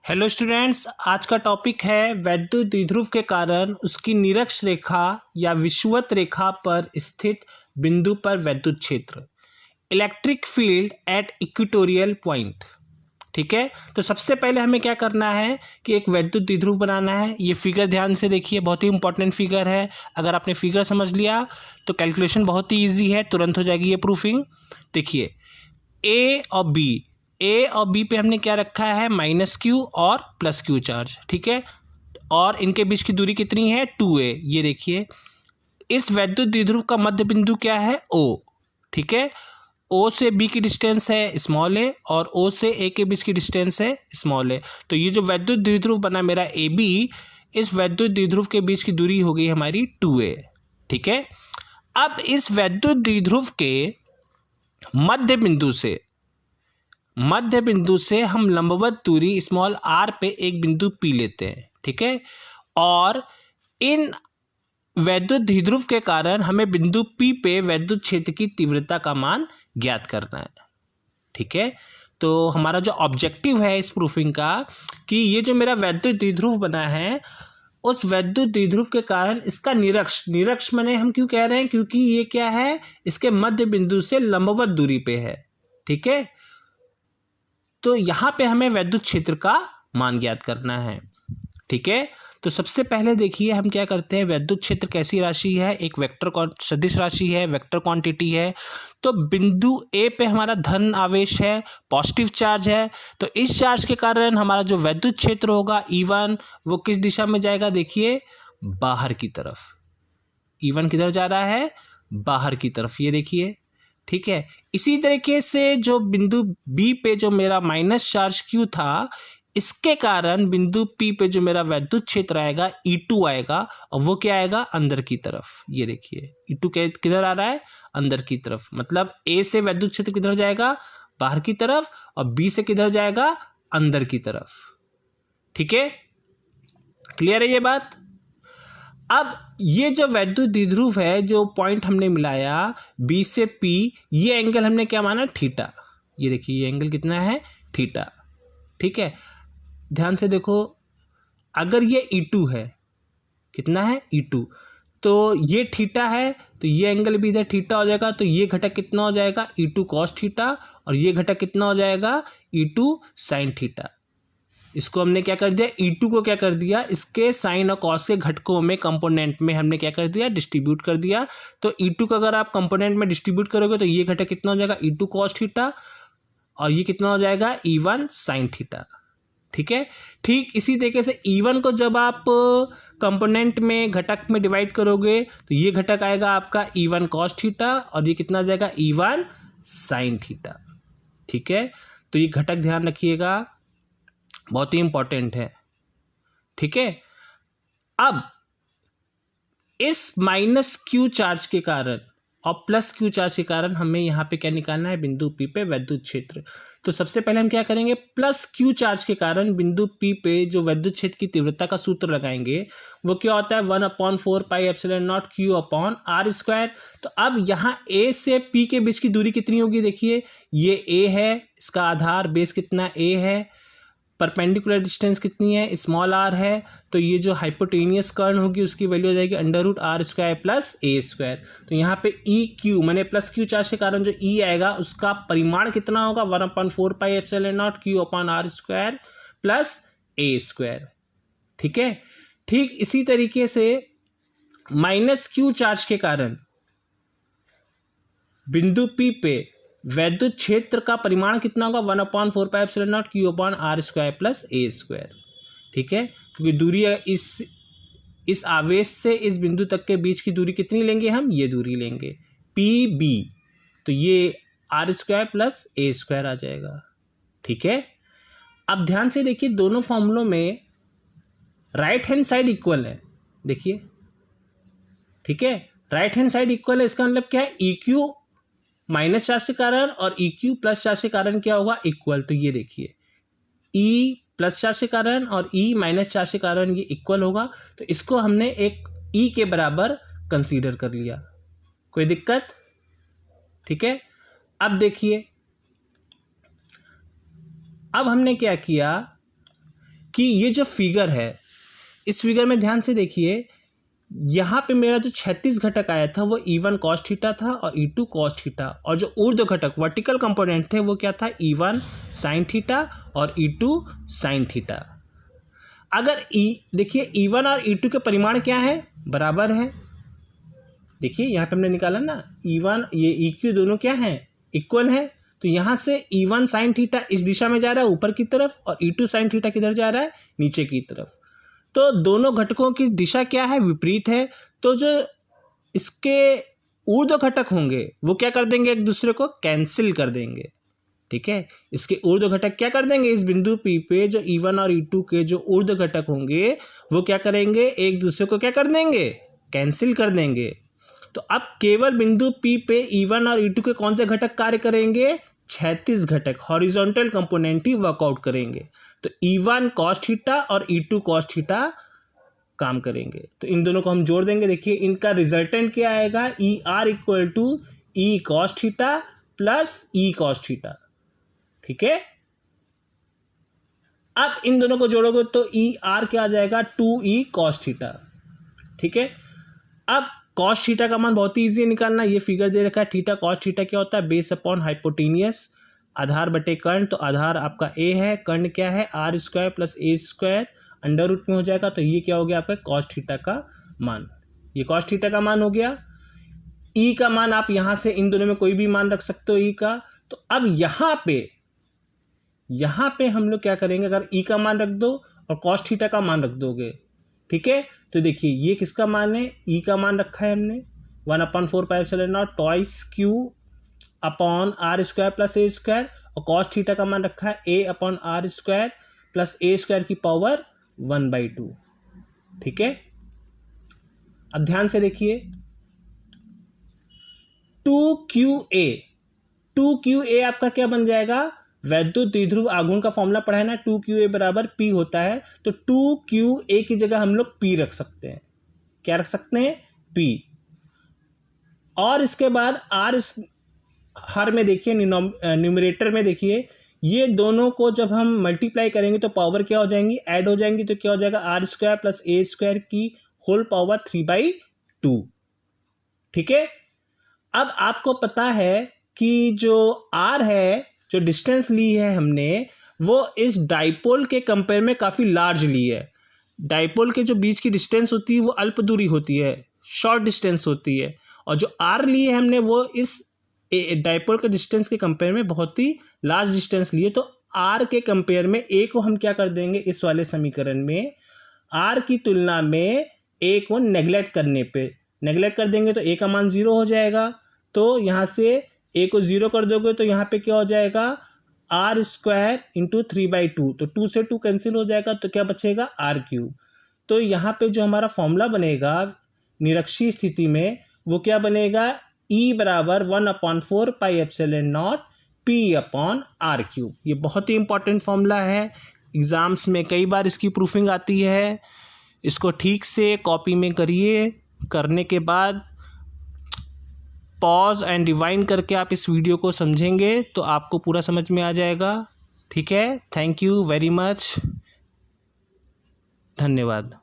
Hello students, आज का topic है वैद्युत द्विध्रुव के कारण उसकी निरक्ष रेखा या विषुवत रेखा पर स्थित बिंदु पर वैद्युत क्षेत्र, electric field at equatorial point. ठीक है, तो सबसे पहले हमें क्या करना है कि एक वैद्युत द्विध्रुव बनाना है। ये फिगर ध्यान से देखिए, बहुत ही इंपॉर्टेंट फिगर है। अगर आपने फिगर समझ लिया तो कैलकुलेशन बहुत ही ईजी है, तुरंत हो जाएगी ये प्रूफिंग। देखिए ए और बी पे हमने क्या रखा है, -q और +q चार्ज। ठीक है, और इनके बीच की दूरी कितनी है, 2a। ये देखिए, इस वैद्युत द्विध्रुव का मध्य बिंदु क्या है, O। ठीक है, O से B की डिस्टेंस है a और O से A के बीच की डिस्टेंस है a। तो ये जो वैद्युत द्विध्रुव बना मेरा AB, इस वैद्युत द्विध्रुव के बीच की दूरी हो गई हमारी 2a। ठीक है, अब इस वैद्युत द्विध्रुव के मध्य बिंदु से हम लंबवत दूरी r पे एक बिंदु P लेते हैं। ठीक है, और इन वैद्युत द्विध्रुव के कारण हमें बिंदु P पे वैद्युत क्षेत्र की तीव्रता का मान ज्ञात करना है। ठीक है, तो हमारा जो ऑब्जेक्टिव है इस प्रूफिंग का कि ये जो मेरा वैद्युत द्विध्रुव बना है, उस वैद्युत द्विध्रुव के कारण इसका निरक्ष माने हम क्यों कह रहे हैं, क्योंकि ये क्या है, इसके मध्य बिंदु से लंबवत दूरी पे है। ठीक है, तो यहाँ पे हमें वैद्युत क्षेत्र का मान ज्ञात करना है। ठीक है, तो सबसे पहले देखिए हम क्या करते हैं, वैद्युत क्षेत्र कैसी राशि है, एक वेक्टर सदिश राशि है, वेक्टर क्वांटिटी है। तो बिंदु ए पे हमारा धन आवेश है, पॉजिटिव चार्ज है, तो इस चार्ज के कारण हमारा जो वैद्युत क्षेत्र होगा E1, वो किस दिशा में जाएगा, देखिए बाहर की तरफ। E1 किधर जा रहा है, बाहर की तरफ, ये देखिए। ठीक है, इसी तरीके से जो बिंदु बी पे जो मेरा माइनस चार्ज Q था, इसके कारण बिंदु P पे जो मेरा वैद्युत क्षेत्र आएगा E2 आएगा, और वो क्या आएगा, अंदर की तरफ। ये देखिए E2 किधर आ रहा है, अंदर की तरफ। मतलब A से वैद्युत क्षेत्र किधर जाएगा, बाहर की तरफ, और B से किधर जाएगा, अंदर की तरफ। ठीक है, क्लियर है ये बात। अब ये जो वैद्युत द्विध्रुव है, जो पॉइंट हमने मिलाया B से P, ये एंगल हमने क्या माना, थीटा। ये देखिए ये एंगल कितना है, थीटा। ठीक है, ध्यान से देखो, अगर ये E2 है, कितना है, E2, तो ये थीटा है, तो ये एंगल भी इधर थीटा हो जाएगा। तो ये घटक कितना हो जाएगा, E2 cos थीटा, और ये घटक कितना हो जाएगा, E2 sin थीटा। इसको हमने क्या कर दिया, E2 को क्या कर दिया, इसके साइन और कॉस के घटकों में, कंपोनेंट में हमने क्या कर दिया, डिस्ट्रीब्यूट कर दिया। तो E2 को अगर आप कंपोनेंट में डिस्ट्रीब्यूट करोगे तो ये घटक कितना हो जाएगा, E2 cos थीटा, और ये कितना हो जाएगा, E1 sin थीटा। ठीक है, ठीक इसी तरीके से E1 को जब आप कंपोनेंट में, घटक में डिवाइड करोगे तो ये घटक आएगा आपका E1 cos थीटा, और ये कितना आ जाएगा, E1 sin थीटा। ठीक है, तो ये घटक ध्यान रखिएगा, बहुत ही इंपॉर्टेंट है। ठीक है, अब इस -q चार्ज के कारण और +q चार्ज के कारण हमें यहाँ पे क्या निकालना है, बिंदु P पे वैद्युत क्षेत्र। तो सबसे पहले हम क्या करेंगे, +q चार्ज के कारण बिंदु P पे जो वैद्युत क्षेत्र की तीव्रता का सूत्र लगाएंगे, वो क्या होता है, 1/4πε0 Q/r²। तो अब यहाँ A से P के बीच की दूरी कितनी होगी, देखिए ये A है, इसका आधार बेस कितना A है, परपेंडिकुलर डिस्टेंस कितनी है, r है। तो ये जो हाइपोटेनियस कर्ण होगी उसकी वैल्यू हो जाएगी √r² + a²। तो यहाँ पे EQ मैंने +q चार्ज के कारण जो E आएगा उसका परिमाण कितना होगा, 1/4πε0 Q/r² + a²। ठीक है, ठीक इसी तरीके से -q चार्ज के कारण बिंदु P पे वैद्युत क्षेत्र का परिमाण कितना होगा, 1/4πε0 Q/r² + a²। ठीक है, क्योंकि दूरी इस आवेश से इस बिंदु तक के बीच की दूरी कितनी लेंगे हम, ये दूरी लेंगे PB, तो ये r² + a² आ जाएगा। ठीक है, अब ध्यान से देखिए, दोनों फॉर्मूलों में राइट हैंड साइड इक्वल है, देखिए। ठीक है, राइट हैंड साइड इक्वल है, इसका मतलब क्या है, EQ माइनस चार्ज के कारण और EQ प्लस चार्ज के कारण क्या होगा, इक्वल। तो ये देखिए E प्लस चार्ज के कारण और E माइनस चार्ज के कारण ये इक्वल होगा। तो इसको हमने एक E के बराबर कंसीडर कर लिया, कोई दिक्कत। ठीक है, अब देखिए, अब हमने क्या किया, कि ये जो फिगर है, इस फिगर में ध्यान से देखिए, यहाँ पे मेरा जो 36 घटक आया था वो E1 cos थीटा था और E2 cos थीटा, और जो ऊर्ध्व घटक वर्टिकल कंपोनेंट थे वो क्या था, E1 sin थीटा और E2 sin थीटा। अगर देखिए E1 और E2 के परिमाण क्या है, बराबर है। देखिए यहाँ पे हमने निकाला ना, E1 ये EQ दोनों क्या है, इक्वल है। तो यहाँ से E1 sin थीटा इस दिशा में जा रहा है ऊपर की तरफ, और E2 sin थीटा किधर जा रहा है, नीचे की तरफ। तो दोनों घटकों की दिशा क्या है, विपरीत है। तो जो इसके ऊर्ध्व घटक होंगे वो क्या कर देंगे, एक दूसरे को कैंसिल कर देंगे। ठीक है, इसके ऊर्ध्व घटक क्या कर देंगे, इस बिंदु P पे जो E1 और E2 के जो ऊर्ध्व घटक होंगे वो क्या करेंगे, एक दूसरे को क्या कर देंगे, कैंसिल कर देंगे। तो अब केवल बिंदु P पे E1 और E2 के कौन से घटक कार्य करेंगे, 36 घटक हॉरिजॉन्टल कंपोनेंट ही वर्कआउट करेंगे। तो E1 cos थीटा और E2 cos थीटा काम करेंगे। तो इन दोनों को हम जोड़ देंगे। देखिए इनका रिजल्टेंट क्या आएगा, ER equal to E cos theta plus E cos theta. ठीक है, अब इन दोनों को जोड़ोगे तो ER क्या आ जाएगा, 2E cos थीटा। ठीक है, अब cos थीटा का मान बहुत ही ईजी है निकालना। ये फिगर दे रखा है, थीटा cos थीटा क्या होता है, बेस अपॉन हाइपोटेनियस, आधार बटे कर्ण। तो आधार आपका A है, कर्ण क्या है, R square plus A square under root में हो जाएगा। तो ये क्या हो गया आपका cos थीटा का मान, ये cos थीटा का मान हो गया। E का मान आप यहाँ से इन दोनों में कोई भी मान रख सकते हो E का। तो अब यहाँ पे हम लोग क्या करेंगे, अगर E का मान रख दो और cos थीटा का मान रख दोगे, ठीक है, तो देखिए ये किसका मान है, E का मान रखा है हमने 1/4πε0 times Q upon R square plus A square, और cos थीटा का मान रखा है A upon R square plus A square की पावर 1/2। ठीक है, अब ध्यान से देखिए 2QA आपका क्या बन जाएगा, वैद्युत द्विध्रुव आघूर्ण का फॉर्मूला पढ़ा है ना, 2QA बराबर P होता है। तो 2QA की जगह हम लोग P रख सकते हैं। क्या रख सकते हैं, P। और इसके बाद R हर में देखिए, न्यूमरेटर में देखिए, ये दोनों को जब हम मल्टीप्लाई करेंगे तो पावर क्या हो जाएंगी, ऐड हो जाएंगी। तो क्या हो जाएगा, R square plus A square की होल पावर 3/2। ठीक है, अब आपको पता है कि जो R है, जो डिस्टेंस ली है हमने, वो इस डाइपोल के कंपेयर में काफ़ी लार्ज ली है। डाइपोल के जो बीच की डिस्टेंस होती है वो अल्प दूरी होती है, शॉर्ट डिस्टेंस होती है, और जो R ली है हमने वो इस डाइपोल के डिस्टेंस के कंपेयर में बहुत ही लार्ज डिस्टेंस लिए। तो R के कंपेयर में A को हम क्या कर देंगे, इस वाले समीकरण में R की तुलना में A को नेगलेक्ट कर देंगे तो A का मान 0 हो जाएगा। तो यहाँ से A को 0 कर दोगे तो यहाँ पे क्या हो जाएगा, R स्क्वायर इंटू 3/2। तो 2 से 2 कैंसिल हो जाएगा, तो क्या बचेगा, R3। तो यहाँ पे जो हमारा फॉर्मूला बनेगा निरक्षीय स्थिति में वो क्या बनेगा, E बराबर 1/4πε0 P/R3। ये बहुत ही इंपॉर्टेंट फॉर्मूला है, एग्ज़ाम्स में कई बार इसकी प्रूफिंग आती है। इसको ठीक से कॉपी में करिए, करने के बाद पॉज एंड रिवाइंड करके आप इस वीडियो को समझेंगे तो आपको पूरा समझ में आ जाएगा। ठीक है, थैंक यू वेरी मच, धन्यवाद।